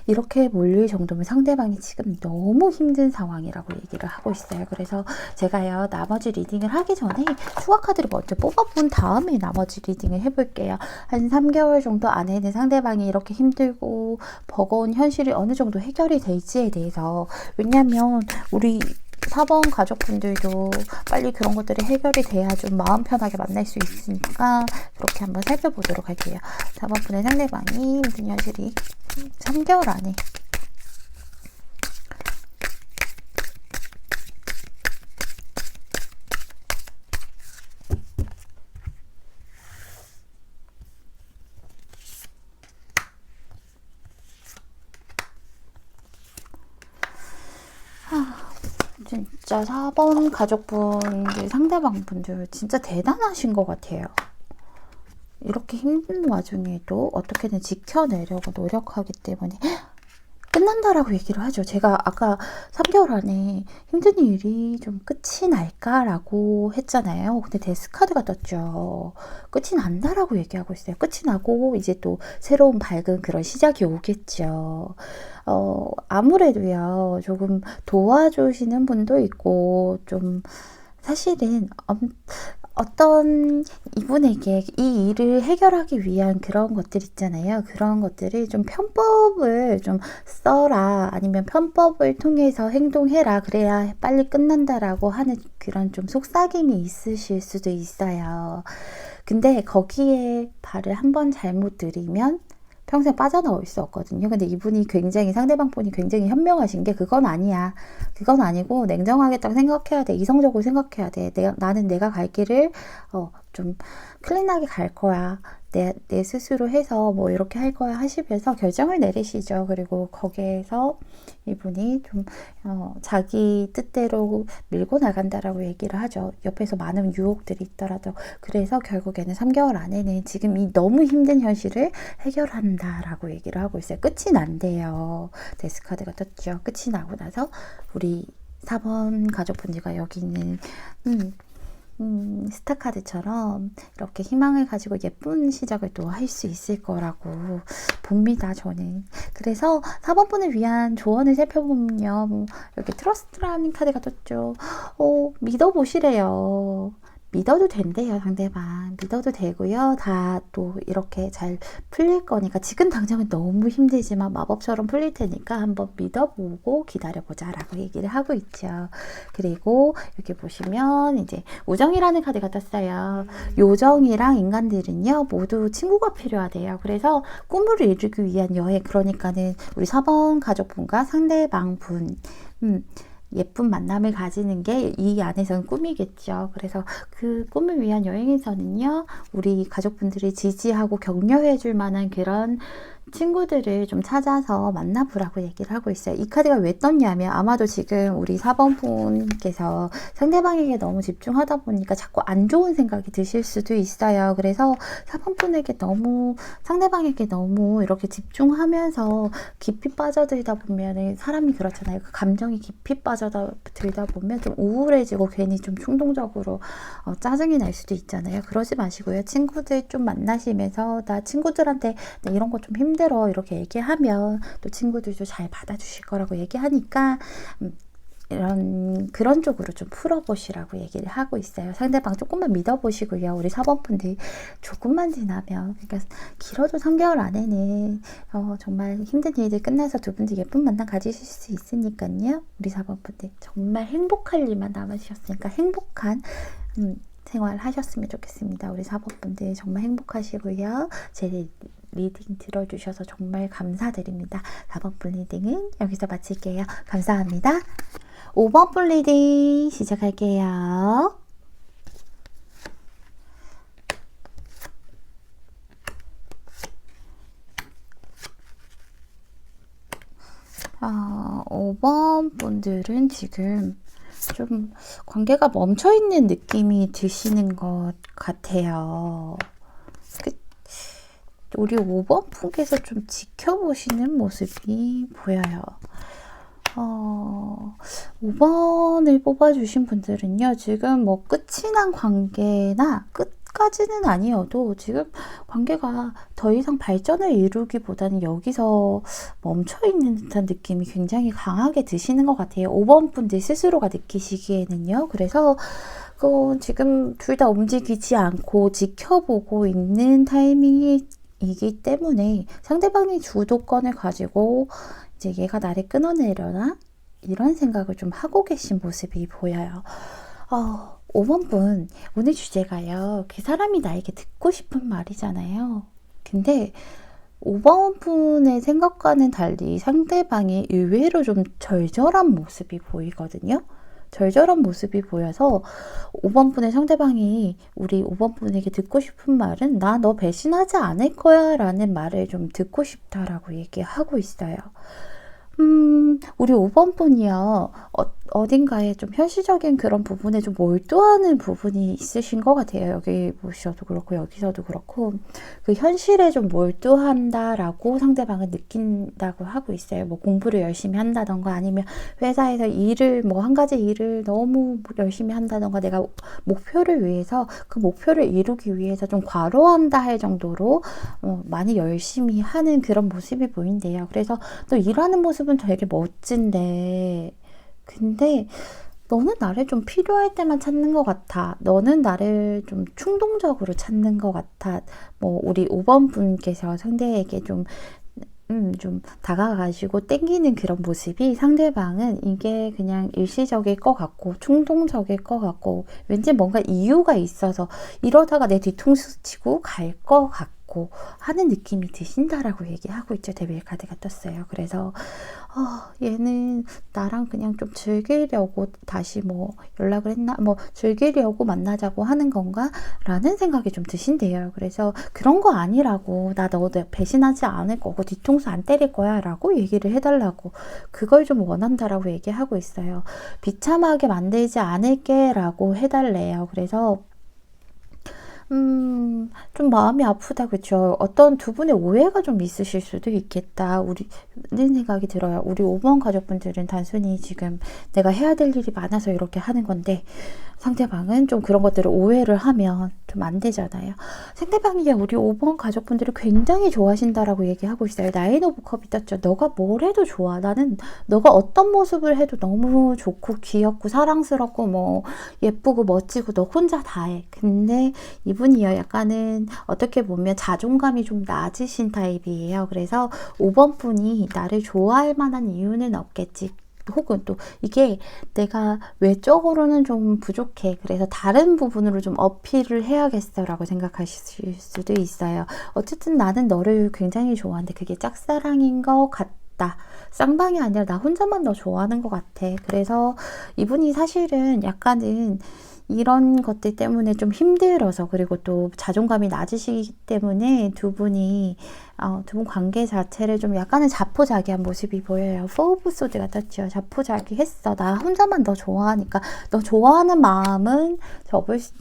이렇게 몰릴 정도면 상대방이 지금 너무 힘든 상황이라고 얘기를 하고 있어요. 그래서 제가요, 나머지 리딩을 하기 전에 추가 카드를 먼저 뽑아본 다음에 나머지 리딩을 해볼게요. 한 3개월 정도 안에는 상대방이 이렇게 힘들고 버거운 현실이 어느 정도 해결이 될지에 대해서, 왜냐면 우리 4번 가족분들도 빨리 그런 것들이 해결이 돼야 좀 마음 편하게 만날 수 있으니까 그렇게 한번 살펴보도록 할게요. 4번 분의 상대방이 힘든 현실이 3개월 안에 진짜 4번 가족분들, 상대방 분들 진짜 대단하신 것 같아요. 이렇게 힘든 와중에도 어떻게든 지켜내려고 노력하기 때문에 끝난다라고 얘기를 하죠. 제가 아까 3개월 안에 힘든 일이 좀 끝이 날까라고 했잖아요. 근데 데스카드가 떴죠. 끝이 난다라고 얘기하고 있어요. 끝이 나고 이제 또 새로운 밝은 그런 시작이 오겠죠. 아무래도요, 조금 도와주시는 분도 있고, 좀, 사실은, 어떤 이분에게 이 일을 해결하기 위한 그런 것들 있잖아요. 그런 것들이 좀 편법을 좀 써라, 아니면 편법을 통해서 행동해라, 그래야 빨리 끝난다라고 하는 그런 좀 속삭임이 있으실 수도 있어요. 근데 거기에 발을 한번 잘못 들이면 평생 빠져나올 수 없거든요. 근데 이분이 굉장히, 상대방 분이 굉장히 현명하신 게, 그건 아니야. 그건 아니고 냉정하게 딱 생각해야 돼. 이성적으로 생각해야 돼. 나는 내가 갈 길을 좀 클린하게 갈 거야. 내 스스로 해서 뭐 이렇게 할 거야 하시면서 결정을 내리시죠. 그리고 거기에서 이분이 좀 자기 뜻대로 밀고 나간다라고 얘기를 하죠. 옆에서 많은 유혹들이 있더라도. 그래서 결국에는 3개월 안에는 지금 이 너무 힘든 현실을 해결한다라고 얘기를 하고 있어요. 끝이 난대요. 데스카드가 떴죠. 끝이 나고 나서 우리 4번 가족분들과 여기 있는 스타카드처럼 이렇게 희망을 가지고 예쁜 시작을 또 할 수 있을 거라고 봅니다, 저는. 그래서 4번분을 위한 조언을 살펴보면요, 이렇게 트러스트라는 카드가 떴죠. 믿어보시래요. 믿어도 된대요, 상대방. 믿어도 되고요. 다 또 이렇게 잘 풀릴 거니까, 지금 당장은 너무 힘들지만 마법처럼 풀릴 테니까 한번 믿어보고 기다려보자 라고 얘기를 하고 있죠. 그리고 여기 보시면 이제 우정이라는 카드가 떴어요. 요정이랑 인간들은요, 모두 친구가 필요하대요. 그래서 꿈을 이루기 위한 여행, 그러니까는 우리 4번 가족분과 상대방 분, 예쁜 만남을 가지는 게 이 안에서는 꿈이겠죠. 그래서 그 꿈을 위한 여행에서는요, 우리 가족분들이 지지하고 격려해 줄 만한 그런 친구들을 좀 찾아서 만나보라고 얘기를 하고 있어요. 이 카드가 왜 떴냐면, 아마도 지금 우리 4번 분께서 상대방에게 너무 집중하다 보니까 자꾸 안 좋은 생각이 드실 수도 있어요. 그래서 4번 분에게 너무, 상대방에게 너무 이렇게 집중하면서 깊이 빠져들다 보면, 사람이 그렇잖아요. 그 감정이 깊이 빠져들다 보면 좀 우울해지고 괜히 좀 충동적으로 짜증이 날 수도 있잖아요. 그러지 마시고요. 친구들 좀 만나시면서, 나 친구들한테 나 이런 거 좀 힘들어 이렇게 얘기하면 또 친구들도 잘 받아주실 거라고 얘기하니까, 그런 쪽으로 좀 풀어보시라고 얘기를 하고 있어요. 상대방 조금만 믿어보시고요. 우리 4번분들 조금만 지나면, 그러니까 길어도 3개월 안에는 정말 힘든 일들 끝나서 두 분들 예쁜 만남 가지실 수 있으니까요. 우리 4번분들 정말 행복할 일만 남으셨으니까 행복한 생활 하셨으면 좋겠습니다. 우리 4번분들 정말 행복하시고요. 제 리딩 들어주셔서 정말 감사드립니다. 4번분 리딩은 여기서 마칠게요. 감사합니다. 5번분 리딩 시작할게요. 5번 분들은 지금 좀 관계가 멈춰있는 느낌이 드시는 것 같아요. 우리 5번 분께서 좀 지켜보시는 모습이 보여요. 5번을 뽑아주신 분들은요, 지금 뭐 끝이 난 관계나 끝까지는 아니어도 지금 관계가 더 이상 발전을 이루기보다는 여기서 멈춰있는 듯한 느낌이 굉장히 강하게 드시는 것 같아요. 5번 분들 스스로가 느끼시기에는요. 그래서 지금 둘 다 움직이지 않고 지켜보고 있는 타이밍이기 때문에 상대방이 주도권을 가지고 이제 얘가 나를 끊어내려나? 이런 생각을 좀 하고 계신 모습이 보여요. 5번 분, 오늘 주제가요. 그 사람이 나에게 듣고 싶은 말이잖아요. 근데 5번 분의 생각과는 달리 상대방이 의외로 좀 절절한 모습이 보이거든요. 절절한 모습이 보여서 5번 분의 상대방이 우리 5번 분에게 듣고 싶은 말은 나 너 배신하지 않을 거야 라는 말을 좀 듣고 싶다라고 얘기하고 있어요. 우리 5번 분이요. 어딘가에 좀 현실적인 그런 부분에 좀 몰두하는 부분이 있으신 것 같아요. 여기 보셔도 그렇고 여기서도 그렇고 그 현실에 좀 몰두한다라고 상대방은 느낀다고 하고 있어요. 뭐 공부를 열심히 한다던가 아니면 회사에서 일을 뭐 한 가지 일을 너무 열심히 한다던가 내가 목표를 위해서 그 목표를 이루기 위해서 좀 과로한다 할 정도로 많이 열심히 하는 그런 모습이 보인대요. 그래서 또 일하는 모습은 되게 멋진데 근데 너는 나를 좀 필요할 때만 찾는 것 같아. 너는 나를 좀 충동적으로 찾는 것 같아. 뭐 우리 5번 분께서 상대에게 좀 다가가시고 땡기는 그런 모습이 상대방은 이게 그냥 일시적일 것 같고 충동적일 것 같고 왠지 뭔가 이유가 있어서 이러다가 내 뒤통수 치고 갈 것 같고 하는 느낌이 드신다라고 얘기하고 있죠. 데빌 카드가 떴어요. 그래서 얘는 나랑 그냥 좀 즐기려고 다시 뭐 연락을 했나? 뭐 즐기려고 만나자고 하는 건가? 라는 생각이 좀 드신대요. 그래서 그런 거 아니라고 나 너 배신하지 않을 거고 뒤통수 안 때릴 거야 라고 얘기를 해달라고 그걸 좀 원한다라고 얘기하고 있어요. 비참하게 만들지 않을게 라고 해달래요. 그래서 좀 마음이 아프다, 그쵸? 어떤 두 분의 오해가 좀 있으실 수도 있겠다. 는 생각이 들어요. 우리 5번 가족분들은 단순히 지금 내가 해야 될 일이 많아서 이렇게 하는 건데, 상대방은 좀 그런 것들을 오해를 하면 좀 안 되잖아요. 상대방이 우리 5번 가족분들을 굉장히 좋아하신다라고 얘기하고 있어요. 나인 오브 컵이 떴죠. 너가 뭘 해도 좋아. 나는 너가 어떤 모습을 해도 너무 좋고 귀엽고 사랑스럽고 뭐 예쁘고 멋지고 너 혼자 다 해. 근데 이분이요. 약간은 어떻게 보면 자존감이 좀 낮으신 타입이에요. 그래서 5번 분이 나를 좋아할 만한 이유는 없겠지. 혹은 또 이게 내가 외적으로는 좀 부족해. 그래서 다른 부분으로 좀 어필을 해야겠어 라고 생각하실 수도 있어요. 어쨌든 나는 너를 굉장히 좋아하는데 그게 짝사랑인 것 같다. 쌍방이 아니라 나 혼자만 너 좋아하는 것 같아. 그래서 이분이 사실은 약간은 이런 것들 때문에 좀 힘들어서 그리고 또 자존감이 낮으시기 때문에 두 분 관계 자체를 좀 약간은 자포자기한 모습이 보여요. 포 오브 소드가 떴죠. 자포자기했어. 나 혼자만 너 좋아하니까 너 좋아하는 마음은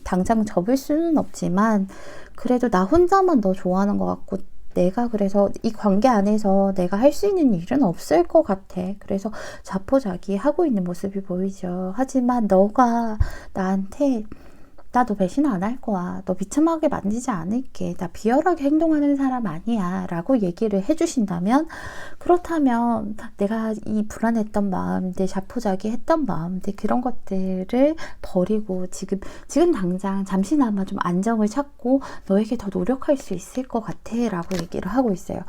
당장 접을 수는 없지만 그래도 나 혼자만 너 좋아하는 것 같고 내가 그래서 이 관계 안에서 내가 할 수 있는 일은 없을 것 같아. 그래서 자포자기하고 있는 모습이 보이죠. 하지만 너가 나한테 나 너 배신 안 할 거야. 너 비참하게 만들지 않을게. 나 비열하게 행동하는 사람 아니야. 라고 얘기를 해주신다면 그렇다면 내가 이 불안했던 마음들, 자포자기 했던 마음들 그런 것들을 버리고 지금 당장 잠시나마 좀 안정을 찾고 너에게 더 노력할 수 있을 것 같아. 라고 얘기를 하고 있어요.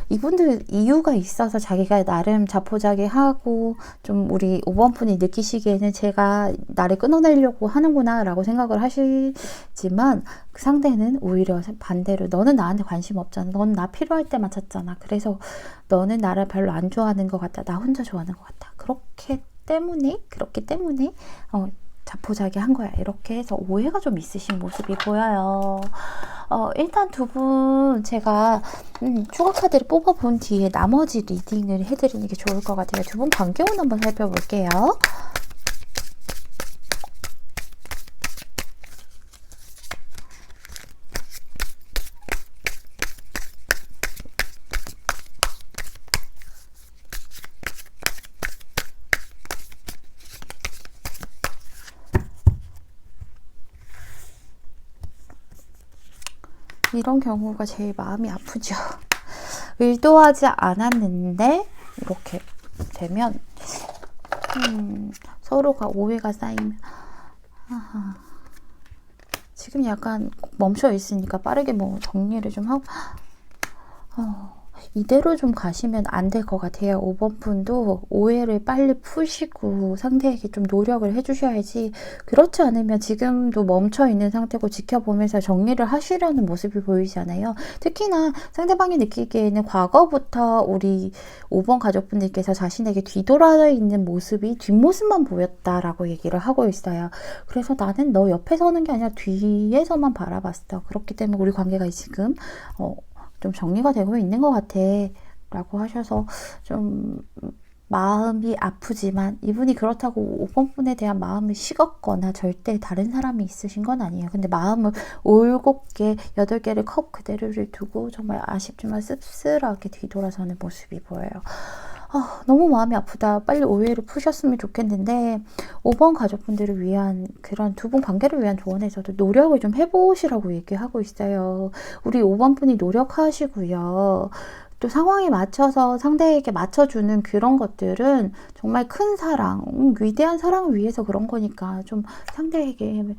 이분들 이유가 있어서 자기가 나름 자포자기하고 좀 우리 5번 분이 느끼시기에는 제가 나를 끊어내려고 하는구나 라고 생각을 하시지만 그 상대는 오히려 반대로 너는 나한테 관심 없잖아. 넌 나 필요할 때만 찾잖아. 그래서 너는 나를 별로 안 좋아하는 것 같다. 나 혼자 좋아하는 것 같다. 그렇기 때문에 자포자기한 거야. 이렇게 해서 오해가 좀 있으신 모습이 보여요. 일단 두 분 제가 추가 카드를 뽑아본 뒤에 나머지 리딩을 해드리는 게 좋을 것 같아요. 두 분 관계운 한번 살펴볼게요. 이런 경우가 제일 마음이 아프죠. 의도하지 않았는데 이렇게 되면 서로가 오해가 쌓이면 지금 약간 멈춰 있으니까 빠르게 뭐 정리를 좀 하고 이대로 좀 가시면 안 될 것 같아요. 5번 분도 오해를 빨리 푸시고 상대에게 좀 노력을 해주셔야지, 그렇지 않으면 지금도 멈춰있는 상태고 지켜보면서 정리를 하시려는 모습이 보이잖아요. 특히나 상대방이 느끼기에는 과거부터 우리 5번 가족분들께서 자신에게 뒤돌아 있는 모습이 뒷모습만 보였다라고 얘기를 하고 있어요. 그래서 나는 너 옆에 서는 게 아니라 뒤에서만 바라봤어. 그렇기 때문에 우리 관계가 지금 좀 정리가 되고 있는 것 같아 라고 하셔서 좀 마음이 아프지만, 이분이 그렇다고 5번 분에 대한 마음이 식었거나 절대 다른 사람이 있으신 건 아니에요. 근데 마음을 7개, 8개를 컵 그대로를 두고 정말 아쉽지만 씁쓸하게 뒤돌아서는 모습이 보여요. 너무 마음이 아프다. 빨리 오해를 푸셨으면 좋겠는데 5번 가족분들을 위한 그런 두 분 관계를 위한 조언에서도 노력을 좀 해보시라고 얘기하고 있어요. 우리 5번 분이 노력하시고요. 또 상황에 맞춰서 상대에게 맞춰주는 그런 것들은 정말 큰 사랑, 위대한 사랑을 위해서 그런 거니까 좀 상대에게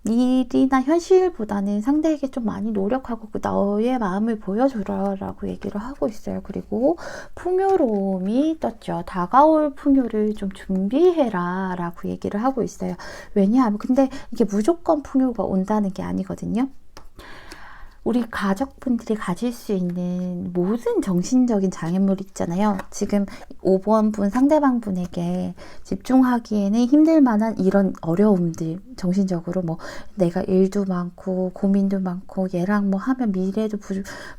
일이나 현실보다는 상대에게 좀 많이 노력하고 너의 마음을 보여주라 라고 얘기를 하고 있어요. 그리고 풍요로움이 떴죠. 다가올 풍요를 좀 준비해라 라고 얘기를 하고 있어요. 왜냐하면 근데 이게 무조건 풍요가 온다는 게 아니거든요. 우리 가족분들이 가질 수 있는 모든 정신적인 장애물 있잖아요. 지금 5번 분 상대방 분에게 집중하기에는 힘들 만한 이런 어려움들, 정신적으로 뭐 내가 일도 많고 고민도 많고 얘랑 뭐 하면 미래도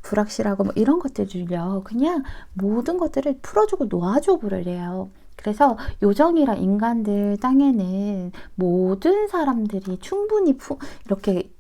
불확실하고 뭐 이런 것들을요, 그냥 모든 것들을 풀어주고 놓아줘 버려요. 그래서 요정이랑 인간들 땅에는 모든 사람들이 충분히 이렇게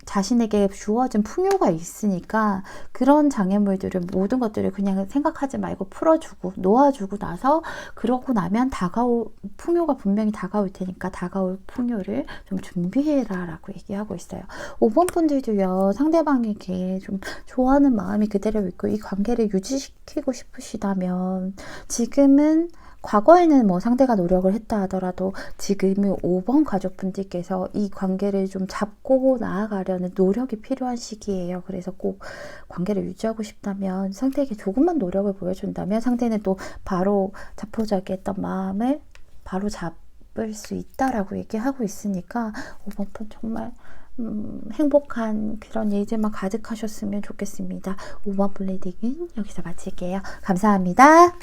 자신에게 주어진 풍요가 있으니까 그런 장애물들을 모든 것들을 그냥 생각하지 말고 풀어주고 놓아주고 나서, 그러고 나면 다가올 풍요가 분명히 다가올 테니까 다가올 풍요를 좀 준비해라 라고 얘기하고 있어요. 5번 분들도요, 상대방에게 좀 좋아하는 마음이 그대로 있고 이 관계를 유지시키고 싶으시다면, 지금은 과거에는 뭐 상대가 노력을 했다 하더라도 지금은 5번 가족분들께서 이 관계를 좀 잡고 나아가려는 노력이 필요한 시기예요. 그래서 꼭 관계를 유지하고 싶다면 상대에게 조금만 노력을 보여준다면 상대는 또 바로 자포자기했던 마음을 바로 잡을 수 있다라고 얘기하고 있으니까 5번 분 정말 행복한 그런 일들만 가득하셨으면 좋겠습니다. 5번 분 리딩은 여기서 마칠게요. 감사합니다.